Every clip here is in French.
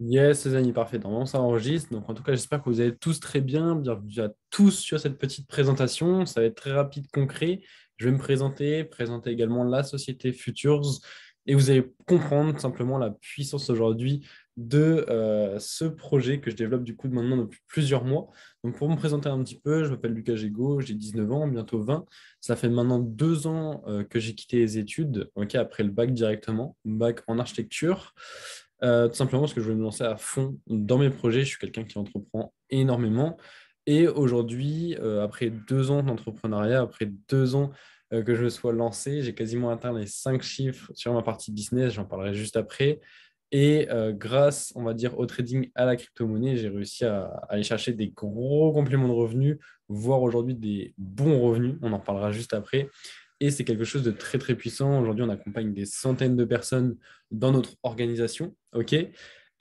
Yes, les amis, parfait. Normalement, ça enregistre. Donc, en tout cas, j'espère que vous allez tous très bien. Bienvenue à tous sur cette petite présentation. Ça va être très rapide, concret. Je vais me présenter également la société Futures. Et vous allez comprendre simplement la puissance aujourd'hui de ce projet que je développe du coup maintenant depuis plusieurs mois. Donc, pour me présenter un petit peu, je m'appelle Lucas Gégaud, j'ai 19 ans, bientôt 20. Ça fait maintenant 2 ans que j'ai quitté les études, ok, après le bac directement, bac en architecture. Tout simplement parce que je veux me lancer à fond dans mes projets. Je suis quelqu'un qui entreprend énormément. Et aujourd'hui, après 2 ans d'entrepreneuriat, après 2 ans que je me sois lancé, j'ai quasiment atteint les 5 chiffres sur ma partie business. J'en parlerai juste après. Et grâce, on va dire, au trading à la crypto-monnaie, j'ai réussi à aller chercher des gros compléments de revenus, voire aujourd'hui des bons revenus. On en parlera juste après. Et c'est quelque chose de très, très puissant. Aujourd'hui, on accompagne des centaines de personnes dans notre organisation. OK?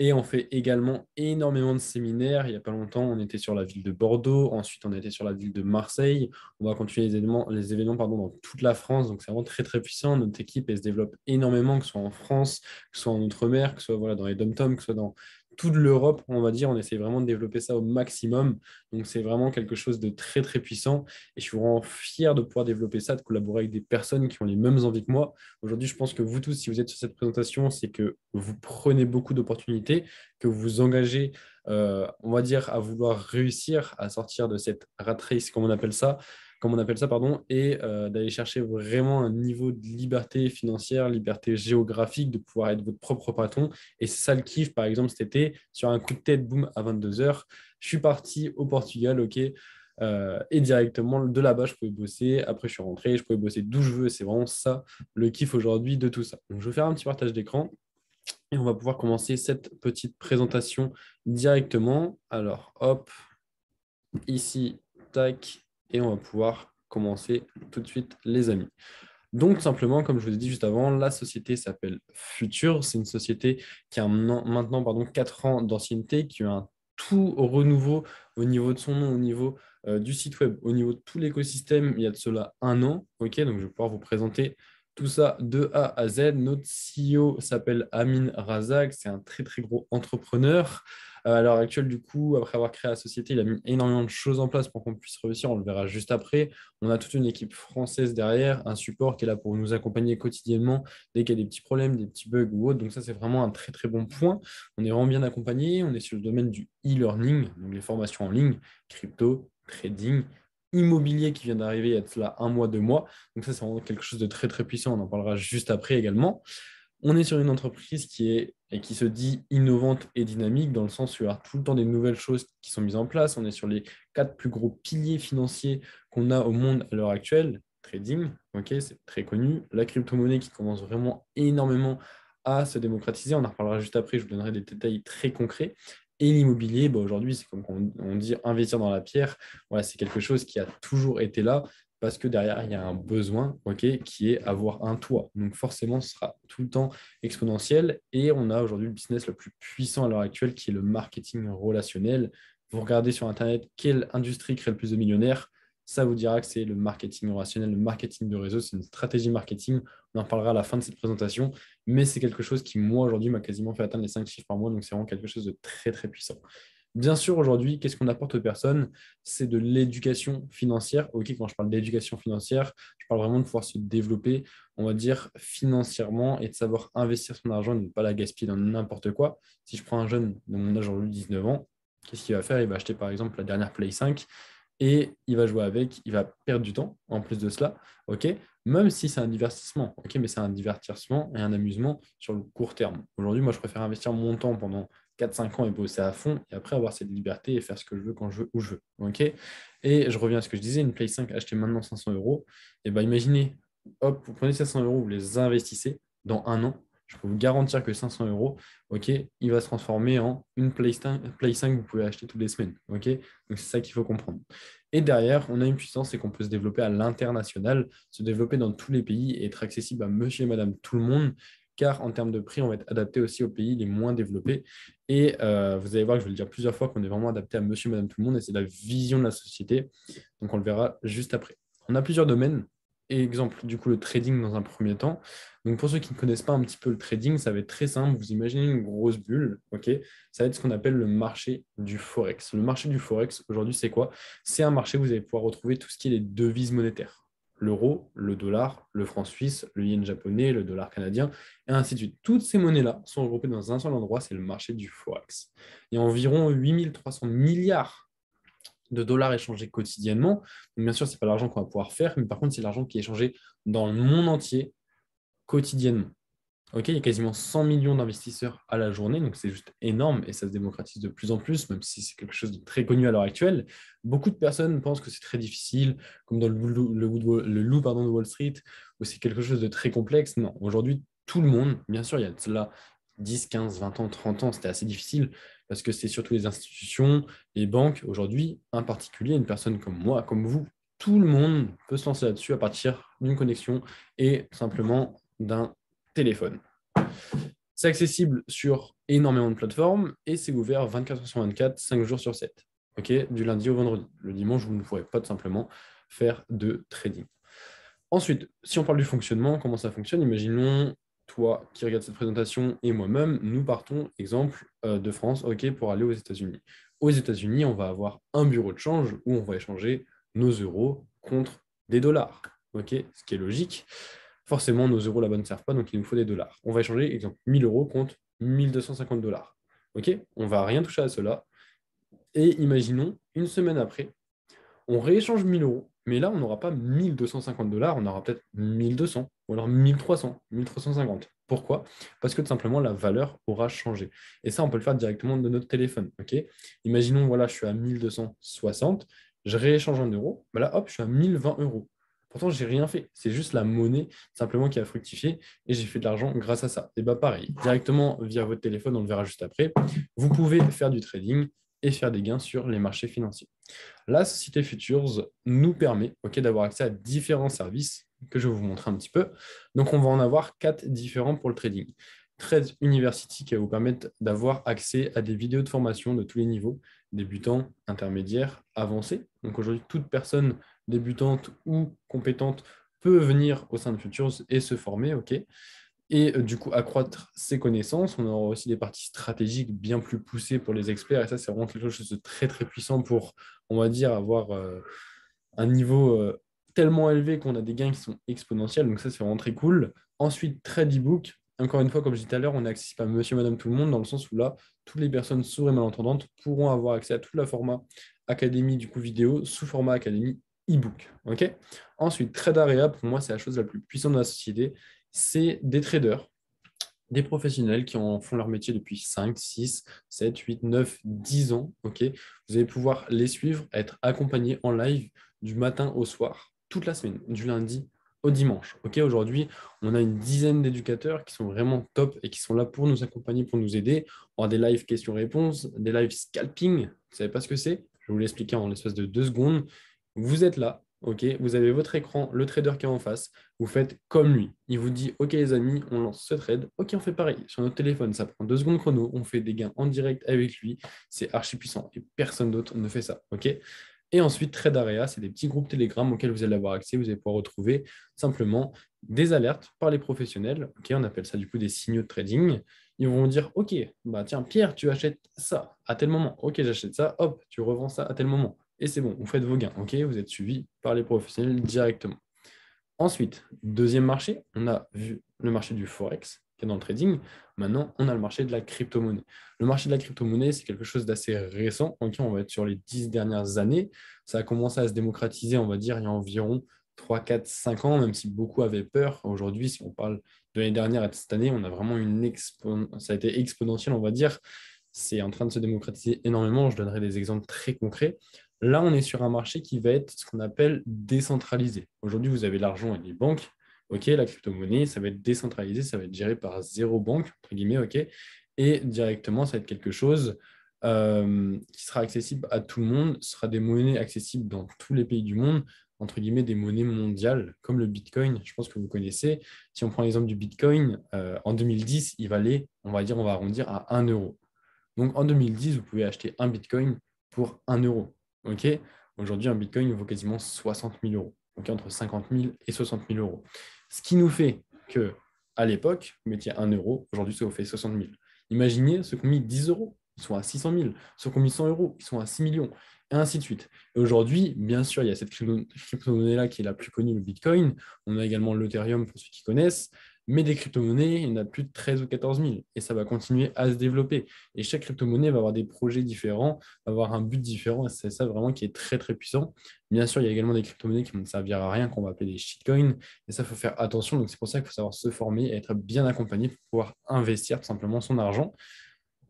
Et on fait également énormément de séminaires. Il n'y a pas longtemps, on était sur la ville de Bordeaux. Ensuite, on était sur la ville de Marseille. On va continuer les événements pardon, dans toute la France. Donc, c'est vraiment très, très puissant. Notre équipe, elle se développe énormément, que ce soit en France, que ce soit en Outre-mer, que ce soit voilà, dans les dom-toms, que ce soit dans toute l'Europe, on va dire. On essaie vraiment de développer ça au maximum. Donc, c'est vraiment quelque chose de très, très puissant. Et je suis vraiment fier de pouvoir développer ça, de collaborer avec des personnes qui ont les mêmes envies que moi. Aujourd'hui, je pense que vous tous, si vous êtes sur cette présentation, c'est que vous prenez beaucoup d'opportunités, que vous vous engagez, on va dire, à vouloir réussir à sortir de cette rat race, comme on appelle ça, pardon, et d'aller chercher vraiment un niveau de liberté financière, liberté géographique, de pouvoir être votre propre patron. Et c'est ça le kiff, par exemple, cet été, sur un coup de tête, boum, à 22 heures, je suis parti au Portugal, ok, et directement de là-bas, je pouvais bosser. Après, je suis rentré, je pouvais bosser d'où je veux. C'est vraiment ça le kiff aujourd'hui de tout ça. Donc, je vais faire un petit partage d'écran et on va pouvoir commencer cette petite présentation directement. Alors, hop, ici, tac, et on va pouvoir commencer tout de suite, les amis. Donc, simplement, comme je vous ai dit juste avant, la société s'appelle Future. C'est une société qui a maintenant 4 ans d'ancienneté, qui a un tout renouveau au niveau de son nom, au niveau du site web, au niveau de tout l'écosystème, il y a de cela un an. Ok, donc je vais pouvoir vous présenter tout ça de A à Z. Notre CEO s'appelle Amin Razak, c'est un très très gros entrepreneur. À l'heure actuelle, du coup, après avoir créé la société, il a mis énormément de choses en place pour qu'on puisse réussir. On le verra juste après. On a toute une équipe française derrière, un support qui est là pour nous accompagner quotidiennement dès qu'il y a des petits problèmes, des petits bugs ou autre. Donc ça, c'est vraiment un très très bon point. On est vraiment bien accompagné. On est sur le domaine du e-learning, donc les formations en ligne, crypto, trading, immobilier qui vient d'arriver il y a de cela un mois, 2 mois. Donc ça, c'est vraiment quelque chose de très très puissant. On en parlera juste après également. On est sur une entreprise qui est et qui se dit innovante et dynamique dans le sens où il y a tout le temps des nouvelles choses qui sont mises en place. On est sur les 4 plus gros piliers financiers qu'on a au monde à l'heure actuelle. Trading, ok, c'est très connu. La crypto-monnaie qui commence vraiment énormément à se démocratiser. On en reparlera juste après, je vous donnerai des détails très concrets. Et l'immobilier, bah aujourd'hui, c'est comme on dit investir dans la pierre. Voilà, c'est quelque chose qui a toujours été là parce que derrière, il y a un besoin, ok, qui est avoir un toit. Donc forcément, ce sera tout le temps exponentiel. Et on a aujourd'hui le business le plus puissant à l'heure actuelle, qui est le marketing relationnel. Vous regardez sur Internet quelle industrie crée le plus de millionnaires, ça vous dira que c'est le marketing relationnel, le marketing de réseau, c'est une stratégie marketing. On en parlera à la fin de cette présentation, mais c'est quelque chose qui, moi, aujourd'hui, m'a quasiment fait atteindre les 5 chiffres par mois, donc c'est vraiment quelque chose de très, très puissant. Bien sûr, aujourd'hui, qu'est-ce qu'on apporte aux personnes? C'est de l'éducation financière. Ok, quand je parle d'éducation financière, je parle vraiment de pouvoir se développer, on va dire, financièrement et de savoir investir son argent et de ne pas la gaspiller dans n'importe quoi. Si je prends un jeune de mon âge aujourd'hui, 19 ans, qu'est-ce qu'il va faire? Il va acheter par exemple la dernière Play 5 et il va jouer avec, il va perdre du temps en plus de cela, ok? Même si c'est un divertissement, ok? Mais c'est un divertissement et un amusement sur le court terme. Aujourd'hui, moi, je préfère investir mon temps pendant 4 5 ans et bosser à fond et après avoir cette liberté et faire ce que je veux quand je veux, où je veux, ok? Et je reviens à ce que je disais, une Play 5 achetée maintenant 500 euros, et ben imaginez, hop, vous prenez 500 euros, vous les investissez dans un an, je peux vous garantir que 500 euros, ok, il va se transformer en une Play 5 que vous pouvez acheter toutes les semaines, ok? Donc c'est ça qu'il faut comprendre. Et derrière, on a une puissance, c'est qu'on peut se développer à l'international, se développer dans tous les pays et être accessible à monsieur et madame tout le monde, car en termes de prix, on va être adapté aussi aux pays les moins développés. Et vous allez voir que je vais le dire plusieurs fois qu'on est vraiment adapté à monsieur et madame tout le monde, et c'est la vision de la société. Donc on le verra juste après. On a plusieurs domaines. exemple, du coup, le trading dans un premier temps. Donc, pour ceux qui ne connaissent pas un petit peu le trading, ça va être très simple. Vous imaginez une grosse bulle, ok? Ça va être ce qu'on appelle le marché du Forex. Le marché du Forex, aujourd'hui, c'est quoi? C'est un marché où vous allez pouvoir retrouver tout ce qui est les devises monétaires. L'euro, le dollar, le franc suisse, le yen japonais, le dollar canadien, et ainsi de suite. Toutes ces monnaies-là sont regroupées dans un seul endroit, c'est le marché du Forex. Il y a environ 8300 milliards de dollars échangés quotidiennement. Donc, bien sûr, ce n'est pas l'argent qu'on va pouvoir faire, mais par contre, c'est l'argent qui est échangé dans le monde entier quotidiennement. Ok, il y a quasiment 100 millions d'investisseurs à la journée, donc c'est juste énorme et ça se démocratise de plus en plus, même si c'est quelque chose de très connu à l'heure actuelle. Beaucoup de personnes pensent que c'est très difficile, comme dans le loup pardon, de Wall Street, où c'est quelque chose de très complexe. Non, aujourd'hui, tout le monde, bien sûr, il y a de cela 10, 15, 20 ans, 30 ans, c'était assez difficile parce que c'est surtout les institutions, les banques. Aujourd'hui, un particulier, une personne comme moi, comme vous, tout le monde peut se lancer là-dessus à partir d'une connexion et simplement d'un téléphone. C'est accessible sur énormément de plateformes et c'est ouvert 24 heures sur 24, 5 jours sur 7. Ok, du lundi au vendredi. Le dimanche, vous ne pourrez pas tout simplement faire de trading. Ensuite, si on parle du fonctionnement, comment ça fonctionne, imaginons toi qui regardes cette présentation et moi-même, nous partons, exemple, de France, ok, pour aller aux États-Unis. Aux États-Unis, on va avoir un bureau de change où on va échanger nos euros contre des dollars. Ok, ce qui est logique. Forcément, nos euros là-bas ne servent pas, donc il nous faut des dollars. On va échanger, exemple, 1000 euros contre 1250 dollars. Ok, on ne va rien toucher à cela. Et imaginons, une semaine après, on rééchange 1000 euros, mais là, on n'aura pas 1250 dollars, on aura peut-être 1200, ou alors 1300, 1350. Pourquoi? Parce que tout simplement, la valeur aura changé. Et ça, on peut le faire directement de notre téléphone. Ok, imaginons, voilà, je suis à 1260, je rééchange en euros, bah là, hop, je suis à 1020 euros. Pourtant, je n'ai rien fait. C'est juste la monnaie simplement qui a fructifié et j'ai fait de l'argent grâce à ça. Et bah pareil, directement via votre téléphone, on le verra juste après, vous pouvez faire du trading et faire des gains sur les marchés financiers. La société Futures nous permet d'avoir accès à différents services que je vais vous montrer un petit peu. Donc, on va en avoir 4 différents pour le trading. Trade University qui va vous permettre d'avoir accès à des vidéos de formation de tous les niveaux, débutants, intermédiaires, avancés. Donc aujourd'hui, toute personne débutante ou compétente peut venir au sein de Futures et se former. Et du coup, accroître ses connaissances. On aura aussi des parties stratégiques bien plus poussées pour les experts. Et ça, c'est vraiment quelque chose de très, très puissant pour, on va dire, avoir un niveau tellement élevé qu'on a des gains qui sont exponentiels. Donc ça, c'est vraiment très cool. Ensuite, trade ebook. Encore une fois, comme je disais tout à l'heure, on est accessible à monsieur, madame, tout le monde, dans le sens où là, toutes les personnes sourdes et malentendantes pourront avoir accès à tout le format académie, du coup, vidéo, sous format académie e-book. Ok. Ensuite, Trade pour moi, c'est la chose la plus puissante de la société. C'est des traders, des professionnels qui en font leur métier depuis 5, 6, 7, 8, 9, 10 ans. Ok, vous allez pouvoir les suivre, être accompagnés en live du matin au soir, toute la semaine, du lundi au dimanche. Ok, aujourd'hui, on a une dizaine d'éducateurs qui sont vraiment top et qui sont là pour nous accompagner, pour nous aider. On a des live questions-réponses, des live scalping. Vous ne savez pas ce que c'est? Je vais vous l'expliquer en l'espace de 2 secondes. Vous êtes là, ok, vous avez votre écran, le trader qui est en face, vous faites comme lui. Il vous dit, ok les amis, on lance ce trade, ok on fait pareil. Sur notre téléphone, ça prend 2 secondes chrono, on fait des gains en direct avec lui, c'est archi puissant et personne d'autre ne fait ça, ok. Et ensuite, Trade Area, c'est des petits groupes Telegram auxquels vous allez avoir accès, vous allez pouvoir retrouver simplement des alertes par les professionnels, ok, on appelle ça du coup des signaux de trading. Ils vont dire, ok, bah tiens Pierre, tu achètes ça à tel moment, ok j'achète ça, hop, tu revends ça à tel moment. Et c'est bon, vous faites vos gains, ok, vous êtes suivi par les professionnels directement. Ensuite, deuxième marché, on a vu le marché du Forex, qui est dans le trading. Maintenant, on a le marché de la crypto-monnaie. Le marché de la crypto-monnaie, c'est quelque chose d'assez récent. On va être sur les 10 dernières années. Ça a commencé à se démocratiser, on va dire, il y a environ 3, 4, 5 ans, même si beaucoup avaient peur. Aujourd'hui, si on parle de l'année dernière et de cette année, on a vraiment ça a été exponentiel, on va dire. C'est en train de se démocratiser énormément. Je donnerai des exemples très concrets. Là, on est sur un marché qui va être ce qu'on appelle décentralisé. Aujourd'hui, vous avez l'argent et les banques. OK, la crypto-monnaie, ça va être décentralisé, ça va être géré par zéro banque, entre guillemets, OK. Et directement, ça va être quelque chose qui sera accessible à tout le monde. Ce sera des monnaies accessibles dans tous les pays du monde, entre guillemets, des monnaies mondiales, comme le Bitcoin. Je pense que vous connaissez. Si on prend l'exemple du Bitcoin, en 2010, il valait, on va dire, on va arrondir à 1 euro. Donc en 2010, vous pouvez acheter un Bitcoin pour 1 euro. Ok. Aujourd'hui, un Bitcoin vaut quasiment 60 000 euros. ok, entre 50 000 et 60 000 euros. Ce qui nous fait que à l'époque, vous mettiez 1 euro, aujourd'hui, ça vous fait 60 000. Imaginez ceux qui ont mis 10 euros, ils sont à 600 000. Ceux qui ont mis 100 euros, ils sont à 6 millions, et ainsi de suite. Et aujourd'hui, bien sûr, il y a cette crypto-monnaie-là qui est la plus connue, le Bitcoin. On a également l'Ethereum pour ceux qui connaissent. Mais des crypto-monnaies, il y en a plus de 13 ou 14 000. Et ça va continuer à se développer. Et chaque crypto-monnaie va avoir des projets différents, va avoir un but différent. Et c'est ça vraiment qui est très, très puissant. Bien sûr, il y a également des crypto-monnaies qui vont ne servir à rien, qu'on va appeler des shitcoins. Et ça, il faut faire attention. Donc, c'est pour ça qu'il faut savoir se former et être bien accompagné pour pouvoir investir tout simplement son argent.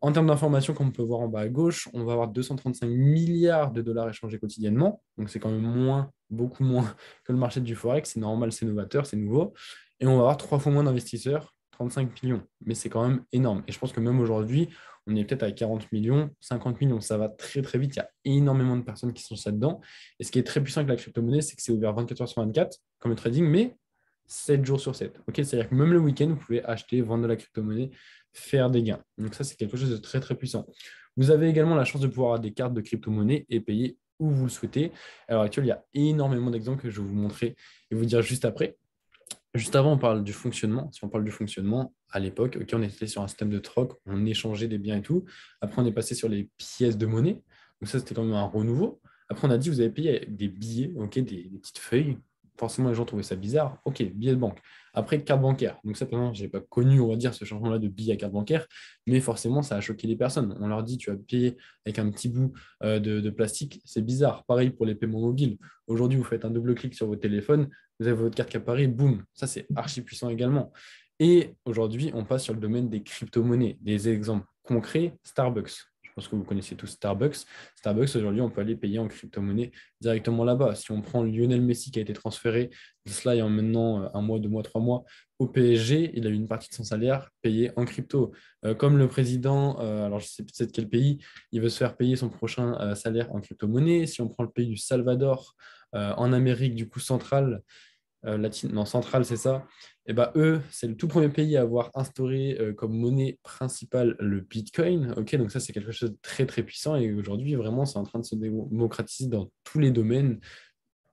En termes d'informations, comme on peut voir en bas à gauche, on va avoir 235 milliards de dollars échangés quotidiennement. Donc, c'est quand même moins, beaucoup moins que le marché du Forex. C'est normal, c'est novateur, c'est nouveau. Et on va avoir 3 fois moins d'investisseurs, 35 millions. Mais c'est quand même énorme. Et je pense que même aujourd'hui, on est peut-être à 40 millions, 50 millions. Ça va très, très vite. Il y a énormément de personnes qui sont là-dedans. Et ce qui est très puissant avec la crypto-monnaie, c'est que c'est ouvert 24 heures sur 24, comme le trading, mais 7 jours sur 7. Ok, c'est-à-dire que même le week-end, vous pouvez acheter, vendre de la crypto-monnaie, faire des gains. Donc ça, c'est quelque chose de très, très puissant. Vous avez également la chance de pouvoir avoir des cartes de crypto-monnaie et payer où vous le souhaitez. À l'heure actuelle, il y a énormément d'exemples que je vais vous montrer et vous dire juste après. Juste avant, on parle du fonctionnement. Si on parle du fonctionnement, à l'époque, ok, on était sur un système de troc, on échangeait des biens et tout. Après, on est passé sur les pièces de monnaie. Donc ça, c'était quand même un renouveau. Après, on a dit, vous avez payé avec des billets, ok, des petites feuilles. Forcément, les gens trouvaient ça bizarre. Ok, billet de banque. Après, carte bancaire. Donc ça, par exemple, je n'ai pas connu, on va dire, ce changement-là de billet à carte bancaire, mais forcément, ça a choqué les personnes. On leur dit, tu vas payer avec un petit bout de plastique. C'est bizarre. Pareil pour les paiements mobiles. Aujourd'hui, vous faites un double clic sur votre téléphone, vous avez votre carte qui apparaît, boum, ça c'est archi puissant également. Et aujourd'hui, on passe sur le domaine des crypto-monnaies. Des exemples concrets, Starbucks. Je pense que vous connaissez tous Starbucks. Starbucks, aujourd'hui, on peut aller payer en crypto-monnaie directement là-bas. Si on prend Lionel Messi qui a été transféré, cela il y a maintenant 1 mois, 2 mois, 3 mois, au PSG, il a eu une partie de son salaire payée en crypto. Comme le président, alors je sais peut-être quel pays, il veut se faire payer son prochain salaire en crypto-monnaie. Si on prend le pays du Salvador, en Amérique du coup centrale, latine, non, centrale, c'est ça. Et ben, eux, c'est le tout premier pays à avoir instauré comme monnaie principale le Bitcoin. Ok, donc ça, c'est quelque chose de très, très puissant. Et aujourd'hui, vraiment, c'est en train de se démocratiser dans tous les domaines.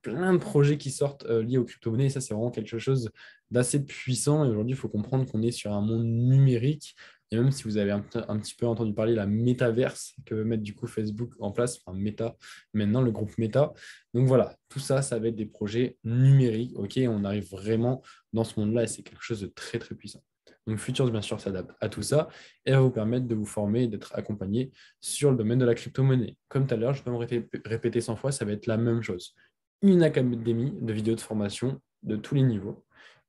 Plein de projets qui sortent liés aux crypto-monnaies. Et ça, c'est vraiment quelque chose d'assez puissant. Et aujourd'hui, il faut comprendre qu'on est sur un monde numérique. Et même si vous avez un petit peu entendu parler de la métaverse que veut mettre du coup Facebook en place, enfin Meta, maintenant le groupe Meta. Donc voilà, tout ça, ça va être des projets numériques. Ok, on arrive vraiment dans ce monde-là et c'est quelque chose de très très puissant. Donc Futures, bien sûr, s'adapte à tout ça et va vous permettre de vous former et d'être accompagné sur le domaine de la crypto-monnaie. Comme tout à l'heure, je vais me répéter 100 fois, ça va être la même chose. Une académie de vidéos de formation de tous les niveaux.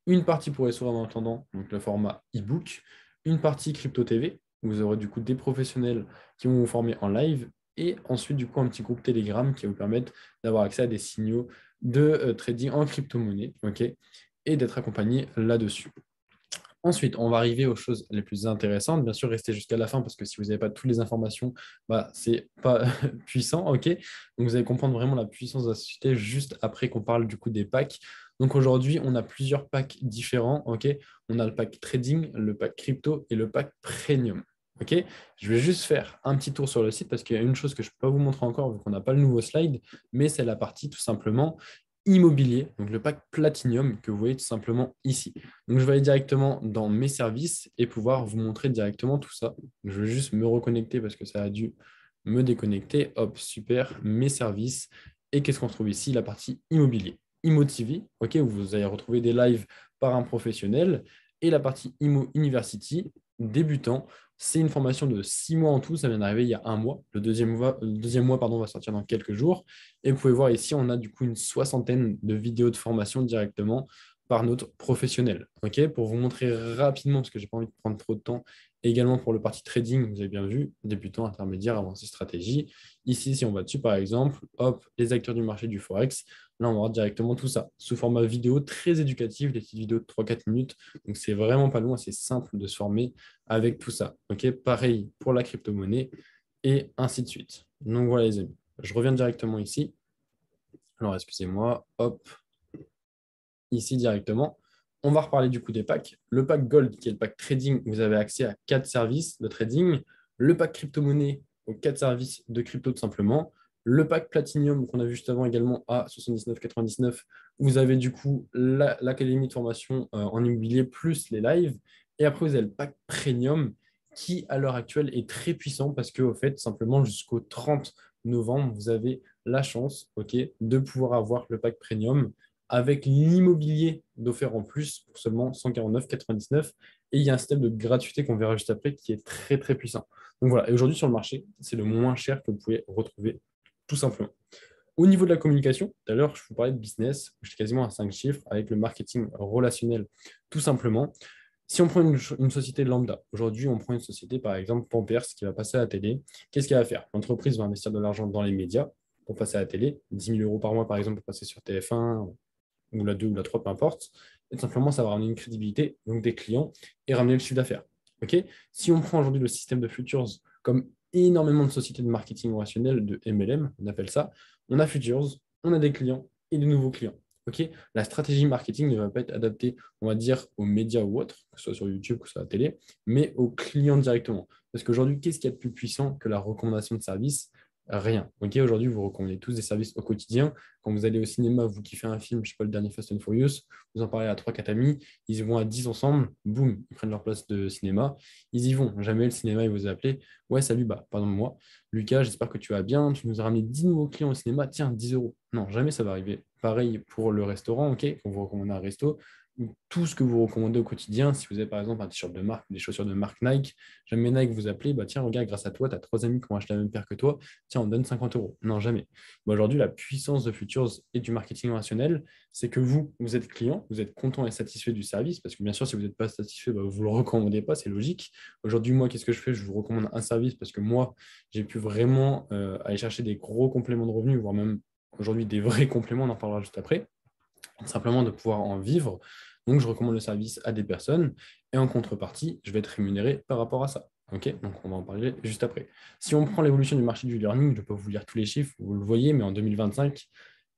Une partie pour les sourds entendants, donc le format e-book. Une partie crypto TV, où vous aurez du coup des professionnels qui vont vous former en live. Et ensuite, du coup, un petit groupe Telegram qui va vous permettre d'avoir accès à des signaux de trading en crypto-monnaie, ok, et d'être accompagné là-dessus. Ensuite, on va arriver aux choses les plus intéressantes. Bien sûr, restez jusqu'à la fin parce que si vous n'avez pas toutes les informations, bah, c'est pas puissant. Ok. Donc, vous allez comprendre vraiment la puissance de la société juste après qu'on parle du coup des packs. Donc, aujourd'hui, on a plusieurs packs différents. Ok. On a le pack trading, le pack crypto et le pack premium. Ok. Je vais juste faire un petit tour sur le site parce qu'il y a une chose que je ne peux pas vous montrer encore vu qu'on n'a pas le nouveau slide, mais c'est la partie tout simplement immobilier, donc le pack Platinum que vous voyez tout simplement ici. Donc, je vais aller directement dans mes services et pouvoir vous montrer directement tout ça. Je vais juste me reconnecter parce que ça a dû me déconnecter. Hop, super, mes services. Et qu'est-ce qu'on trouve ici? La partie immobilier. Imo TV, ok, où vous allez retrouver des lives par un professionnel. Et la partie Imo University, débutant. C'est une formation de 6 mois en tout. Ça vient d'arriver il y a 1 mois. Le deuxième mois pardon, va sortir dans quelques jours. Et vous pouvez voir ici, on a du coup une soixantaine de vidéos de formation directement par notre professionnel. Ok, pour vous montrer rapidement, parce que je n'ai pas envie de prendre trop de temps, et également pour le parti trading, vous avez bien vu, débutant, intermédiaire, avancé, stratégie. Ici, si on va dessus, par exemple, hop, les acteurs du marché du Forex, là, on va voir directement tout ça, sous format vidéo très éducatif, des petites vidéos de 3-4 minutes. Donc, c'est vraiment pas loin, c'est simple de se former avec tout ça. Ok, pareil pour la crypto-monnaie, et ainsi de suite. Donc, voilà, les amis. Je reviens directement ici. Alors, excusez-moi, hop, ici directement. On va reparler du coup des packs. Le pack Gold, qui est le pack trading, vous avez accès à 4 services de trading. Le pack crypto-monnaie, aux 4 services de crypto tout simplement. Le pack Platinum qu'on a vu juste avant également à 79,99. Vous avez du coup l'académie de formation en immobilier plus les lives. Et après, vous avez le pack Premium qui, à l'heure actuelle, est très puissant parce que, au fait, simplement jusqu'au 30 novembre, vous avez la chance, ok, de pouvoir avoir le pack Premium avec l'immobilier d'offert en plus pour seulement 149,99. Et il y a un système de gratuité qu'on verra juste après qui est très, très puissant. Donc voilà, et aujourd'hui sur le marché, c'est le moins cher que vous pouvez retrouver, tout simplement. Au niveau de la communication, tout à l'heure, je vous parlais de business, j'étais quasiment à 5 chiffres avec le marketing relationnel, tout simplement. Si on prend une société lambda, aujourd'hui, on prend une société, par exemple, Pampers, qui va passer à la télé, qu'est-ce qu'elle va faire? L'entreprise va investir de l'argent dans les médias pour passer à la télé, 10 000 euros par mois, par exemple, pour passer sur TF1 ou la 2 ou la 3, peu importe. Et simplement, ça va ramener une crédibilité, donc des clients, et ramener le chiffre d'affaires. Ok. Si on prend aujourd'hui le système de Futures comme énormément de sociétés de marketing relationnel, de MLM, on appelle ça, on a Futures, on a des clients et de nouveaux clients. Ok. La stratégie marketing ne va pas être adaptée, on va dire, aux médias ou autres, que ce soit sur YouTube, que ce soit à la télé, mais aux clients directement. Parce qu'aujourd'hui, qu'est-ce qu'il y a de plus puissant que la recommandation de service? Rien. Ok, aujourd'hui, vous recommandez tous des services au quotidien. Quand vous allez au cinéma, vous kiffez un film, je ne sais pas, le dernier Fast and Furious, vous en parlez à 3 4 amis, ils y vont à 10 ensemble, boum, ils prennent leur place de cinéma, ils y vont. Jamais le cinéma, il vous a appelé. Ouais, salut, bah, pardon, moi, Lucas, j'espère que tu vas bien, tu nous as ramené 10 nouveaux clients au cinéma, tiens, 10 euros. Non, jamais ça va arriver. Pareil pour le restaurant, ok, quand vous recommandez un resto, tout ce que vous recommandez au quotidien, si vous avez par exemple un t-shirt de marque, des chaussures de marque Nike, jamais Nike vous appelez, bah tiens, regarde, grâce à toi, tu as 3 amis qui ont acheté la même paire que toi, tiens, on donne 50 euros. Non, jamais. Bah, aujourd'hui, la puissance de Futures et du marketing rationnel, c'est que vous êtes client, vous êtes content et satisfait du service, parce que bien sûr, si vous n'êtes pas satisfait, bah, vous ne le recommandez pas, c'est logique. Aujourd'hui, moi, qu'est-ce que je fais? Je vous recommande un service parce que moi, j'ai pu vraiment aller chercher des gros compléments de revenus, voire même aujourd'hui des vrais compléments, on en parlera juste après, simplement de pouvoir en vivre. Donc, je recommande le service à des personnes et en contrepartie, je vais être rémunéré par rapport à ça. Ok, donc on va en parler juste après. Si on prend l'évolution du marché du learning, je ne vais pas vous lire tous les chiffres, vous le voyez, mais en 2025,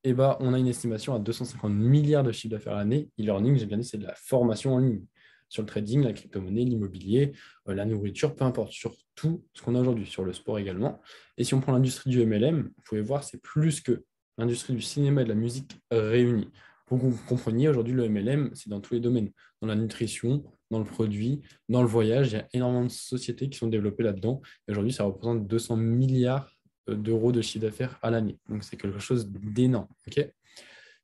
eh ben, on a une estimation à 250 milliards de chiffre d'affaires à l'année. E-learning, j'ai bien dit, c'est de la formation en ligne sur le trading, la crypto-monnaie, l'immobilier, la nourriture, peu importe, sur tout ce qu'on a aujourd'hui, sur le sport également. Et si on prend l'industrie du MLM, vous pouvez voir, c'est plus que l'industrie du cinéma et de la musique réunie. Pour que vous compreniez, aujourd'hui, le MLM, c'est dans tous les domaines, dans la nutrition, dans le produit, dans le voyage. Il y a énormément de sociétés qui sont développées là-dedans. Et aujourd'hui, ça représente 200 milliards d'euros de chiffre d'affaires à l'année. Donc, c'est quelque chose d'énorme. Ok.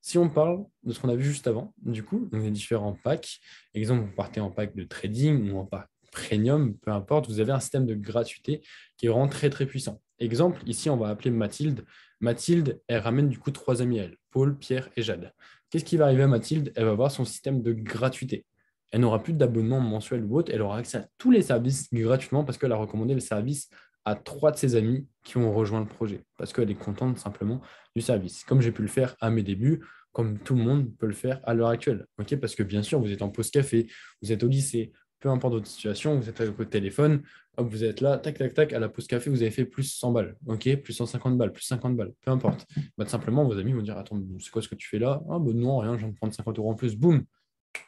Si on parle de ce qu'on a vu juste avant, du coup, donc les différents packs, exemple, vous partez en pack de trading ou en pack premium, peu importe, vous avez un système de gratuité qui est vraiment très, très puissant. Exemple, ici, on va appeler Mathilde. Mathilde, elle ramène du coup 3 amis à elle, Paul, Pierre et Jade. Qu'est-ce qui va arriver à Mathilde? Elle va avoir son système de gratuité. Elle n'aura plus d'abonnement mensuel ou autre, elle aura accès à tous les services gratuitement parce qu'elle a recommandé le service à 3 de ses amis qui ont rejoint le projet, parce qu'elle est contente simplement du service. Comme j'ai pu le faire à mes débuts, comme tout le monde peut le faire à l'heure actuelle. Ok, parce que bien sûr, vous êtes en pause café, vous êtes au lycée, peu importe votre situation, vous êtes avec votre téléphone, hop, vous êtes là, tac, tac, tac, à la pause café, vous avez fait plus 100 balles, ok, plus 150 balles, plus 50 balles, peu importe. Bah, simplement, vos amis vont dire, attends, c'est quoi ce que tu fais là? Ah, bah, non, rien, je viens de prendre 50 euros en plus, boum,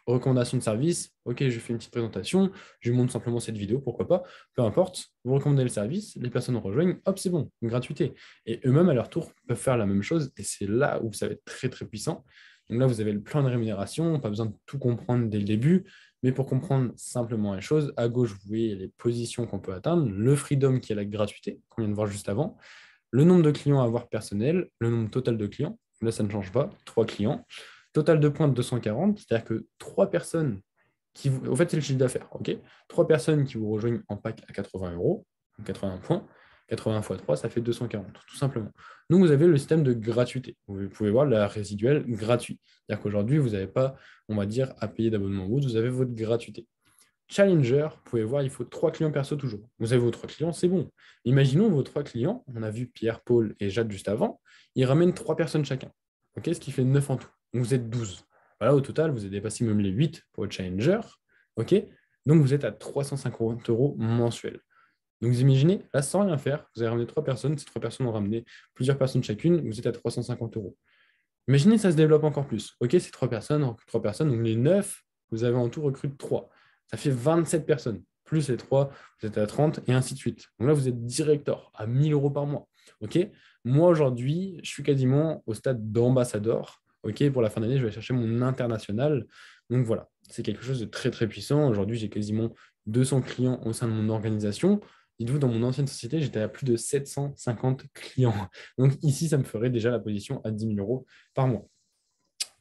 recommandation de service, ok, je fais une petite présentation, je lui montre simplement cette vidéo, pourquoi pas, peu importe, vous recommandez le service, les personnes rejoignent, hop, c'est bon, une gratuité. Et eux-mêmes, à leur tour, peuvent faire la même chose, et c'est là où ça va être très, très puissant. Donc là, vous avez le plan de rémunération, pas besoin de tout comprendre dès le début, mais pour comprendre simplement les choses, à gauche, vous voyez les positions qu'on peut atteindre, le freedom qui est la gratuité, qu'on vient de voir juste avant, le nombre de clients à avoir personnel, le nombre total de clients, là, ça ne change pas, 3 clients. Total de points de 240, c'est-à-dire que 3 personnes qui vous. Au fait, c'est le chiffre d'affaires. Ok, 3 personnes qui vous rejoignent en pack à 80 euros, 80 points, 80 x 3, ça fait 240, tout simplement. Donc, vous avez le système de gratuité. Vous pouvez voir la résiduelle gratuit. C'est-à-dire qu'aujourd'hui, vous n'avez pas, on va dire, à payer d'abonnement ou autre, vous avez votre gratuité. Challenger, vous pouvez voir, il faut 3 clients perso toujours. Vous avez vos 3 clients, c'est bon. Imaginons vos 3 clients, on a vu Pierre, Paul et Jade juste avant, ils ramènent 3 personnes chacun. Ok, ce qui fait 9 en tout. Donc vous êtes 12. Voilà, au total, vous avez dépassé même les 8 pour le Challenger. Ok, donc vous êtes à 350 euros mensuels. Donc vous imaginez, là, sans rien faire, vous avez ramené 3 personnes, ces 3 personnes ont ramené plusieurs personnes chacune, vous êtes à 350 euros. Imaginez, ça se développe encore plus. Ok, c'est 3 personnes, donc les 9, vous avez en tout recruté 3. Ça fait 27 personnes. Plus les 3, vous êtes à 30 et ainsi de suite. Donc là, vous êtes directeur à 1 000 euros par mois. OK? Moi, aujourd'hui, je suis quasiment au stade d'ambassadeur. OK? Pour la fin d'année, je vais chercher mon international. Donc voilà, c'est quelque chose de très, très puissant. Aujourd'hui, j'ai quasiment 200 clients au sein de mon organisation. Dites-vous, dans mon ancienne société, j'étais à plus de 750 clients. Donc ici, ça me ferait déjà la position à 10 000 € par mois.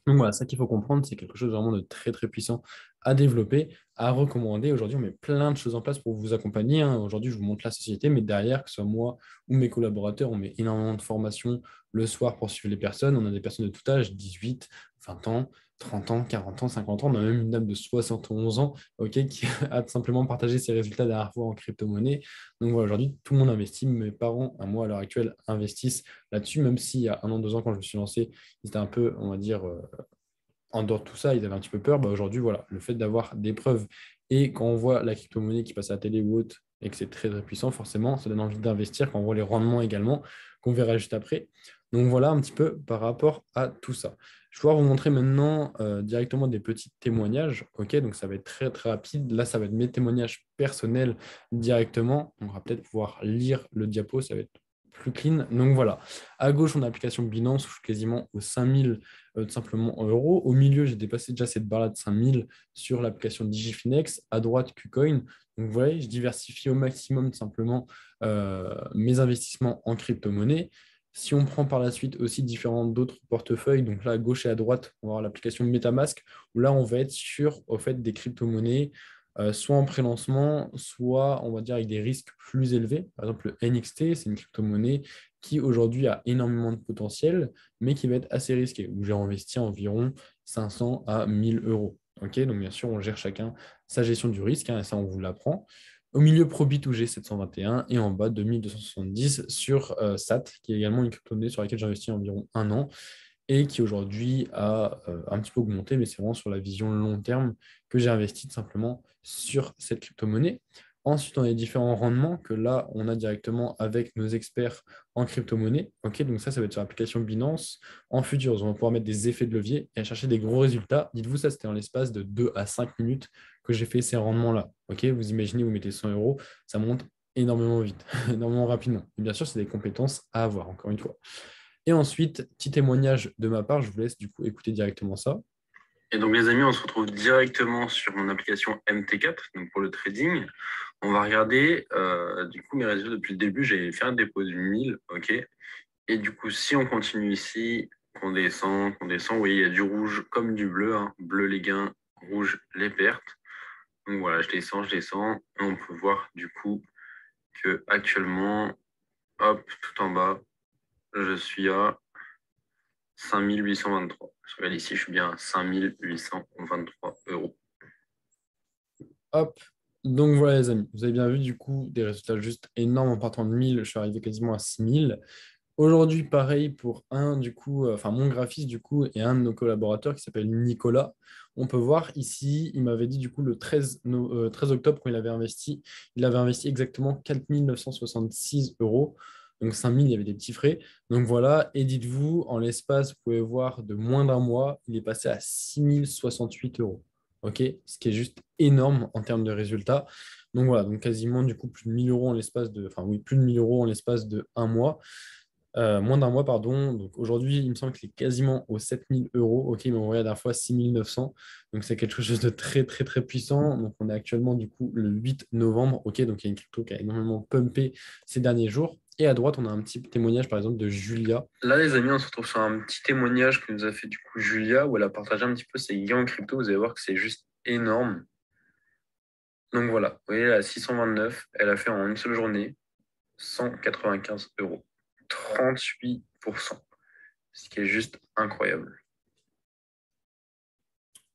Donc voilà, ça qu'il faut comprendre, c'est quelque chose vraiment de très très puissant à développer, à recommander. Aujourd'hui, on met plein de choses en place pour vous accompagner, hein. Aujourd'hui, je vous montre la société, mais derrière, que ce soit moi ou mes collaborateurs, on met énormément de formations le soir pour suivre les personnes. On a des personnes de tout âge, 18, 20 ans, 30 ans, 40 ans, 50 ans. On a même une dame de 71 ans, ok, qui a simplement partagé ses résultats la dernière fois en crypto-monnaie. Donc voilà, aujourd'hui, tout le monde investit. Mes parents, à moi, à l'heure actuelle, investissent là-dessus, même s'il y a 1 an, 2 ans, quand je me suis lancé, ils étaient un peu, on va dire, en dehors de tout ça, ils avaient un petit peu peur. Bah, aujourd'hui, voilà, le fait d'avoir des preuves et quand on voit la crypto-monnaie qui passe à la télé ou autre et que c'est très, très puissant, forcément, ça donne envie d'investir quand on voit les rendements également, qu'on verra juste après. Donc voilà un petit peu par rapport à tout ça. Je vais pouvoir vous montrer maintenant directement des petits témoignages. Ok, donc ça va être très, très rapide. Là, ça va être mes témoignages personnels directement. On va peut-être pouvoir lire le diapo, ça va être plus clean. Donc voilà, à gauche, on a l'application Binance, où je suis quasiment aux 5000 simplement en euros. Au milieu, j'ai dépassé déjà cette barre-là de 5000 sur l'application Digifinex. À droite, KuCoin. Donc, vous voyez, je diversifie au maximum simplement mes investissements en crypto-monnaie. Si on prend par la suite aussi différents d'autres portefeuilles, donc là, à gauche et à droite, on va avoir l'application MetaMask, où là, on va être sur au fait, des crypto-monnaies, soit en pré-lancement, soit, on va dire, avec des risques plus élevés. Par exemple, le NXT, c'est une crypto-monnaie qui aujourd'hui a énormément de potentiel, mais qui va être assez risqué, où j'ai investi environ 500 à 1000 euros. Ok, donc bien sûr, on gère chacun sa gestion du risque, hein, et ça, on vous l'apprend. Au milieu, Probit où j'ai 721 et en bas 2270 sur SAT, qui est également une crypto-monnaie sur laquelle j'ai investi environ 1 an et qui aujourd'hui a un petit peu augmenté, mais c'est vraiment sur la vision long terme que j'ai investi tout simplement sur cette crypto-monnaie. Ensuite, on a les différents rendements que là, on a directement avec nos experts en crypto-monnaie. Ok, donc ça va être sur l'application Binance. En futurs, on va pouvoir mettre des effets de levier et chercher des gros résultats. Dites-vous, ça, c'était en l'espace de 2 à 5 minutes que j'ai fait ces rendements-là. Ok, vous imaginez, vous mettez 100 euros, ça monte énormément vite, énormément rapidement. Et bien sûr, c'est des compétences à avoir, encore une fois. Et ensuite, petit témoignage de ma part, je vous laisse du coup écouter directement ça. Et donc les amis, on se retrouve directement sur mon application MT4, donc pour le trading. On va regarder du coup mes résultats depuis le début. J'ai fait un dépôt de 1000, ok. Et du coup, si on continue ici, qu'on descend, vous voyez, il y a du rouge comme du bleu, hein. Bleu les gains, rouge les pertes. Donc voilà, je descends. Et on peut voir du coup que actuellement, hop, tout en bas, je suis à 5823. Je regarde ici, je suis bien à 5823 euros. Hop. Donc voilà les amis, vous avez bien vu du coup des résultats juste énormes en partant de 1000, je suis arrivé quasiment à 6000. Aujourd'hui, pareil pour un du coup, enfin mon graphiste du coup et un de nos collaborateurs qui s'appelle Nicolas. On peut voir ici, il m'avait dit du coup le 13 octobre quand il avait investi exactement 4966 euros. Donc 5000, il y avait des petits frais. Donc voilà, et dites-vous, en l'espace, vous pouvez voir de moins d'un mois, il est passé à 6068 euros. OK, ce qui est juste énorme en termes de résultats. Donc voilà, donc quasiment du coup plus de 1000 euros en l'espace de, enfin oui, plus de 1000 euros en l'espace de un mois. Moins d'un mois, pardon. Donc aujourd'hui, il me semble qu'il est quasiment aux 7000 euros. Ok, mais on voit la dernière fois 6900. Donc c'est quelque chose de très, très, très puissant. Donc on est actuellement du coup le 8 novembre. Ok, donc il y a une crypto qui a énormément pumpé ces derniers jours. Et à droite, on a un petit témoignage par exemple de Julia. Là, les amis, on se retrouve sur un petit témoignage que nous a fait du coup Julia, où elle a partagé un petit peu ses gains en crypto. Vous allez voir que c'est juste énorme. Donc voilà, vous voyez, à 629, elle a fait en une seule journée 195 euros. 38%. Ce qui est juste incroyable.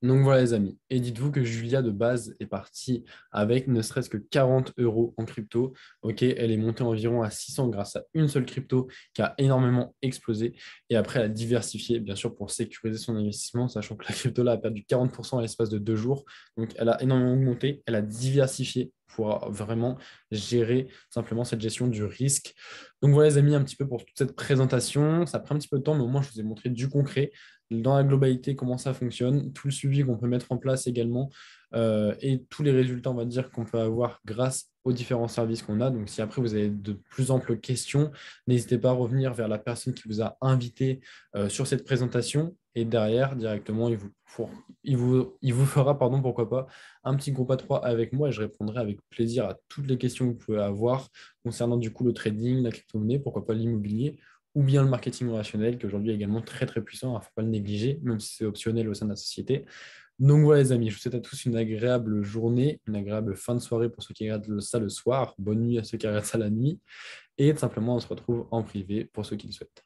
Donc voilà les amis. Et dites-vous que Julia de base est partie avec ne serait-ce que 40 euros en crypto. Ok, elle est montée environ à 600 grâce à une seule crypto qui a énormément explosé. Et après, elle a diversifié, bien sûr, pour sécuriser son investissement, sachant que la crypto là a perdu 40% à l'espace de 2 jours. Donc elle a énormément augmenté, elle a diversifié pour vraiment gérer simplement cette gestion du risque. Donc voilà les amis, un petit peu pour toute cette présentation. Ça prend un petit peu de temps, mais au moins je vous ai montré du concret dans la globalité, comment ça fonctionne, tout le suivi qu'on peut mettre en place également et tous les résultats, on va dire, qu'on peut avoir grâce aux différents services qu'on a. Donc, si après vous avez de plus amples questions, n'hésitez pas à revenir vers la personne qui vous a invité sur cette présentation. Et derrière, directement, il vous fera, pardon, pourquoi pas, un petit groupe à trois avec moi et je répondrai avec plaisir à toutes les questions que vous pouvez avoir concernant du coup le trading, la crypto-monnaie, pourquoi pas l'immobilier ou bien le marketing relationnel qui aujourd'hui est également très très puissant, il ne faut pas le négliger, même si c'est optionnel au sein de la société. Donc voilà les amis, je vous souhaite à tous une agréable journée, une agréable fin de soirée pour ceux qui regardent ça le soir, bonne nuit à ceux qui regardent ça la nuit, et tout simplement on se retrouve en privé pour ceux qui le souhaitent.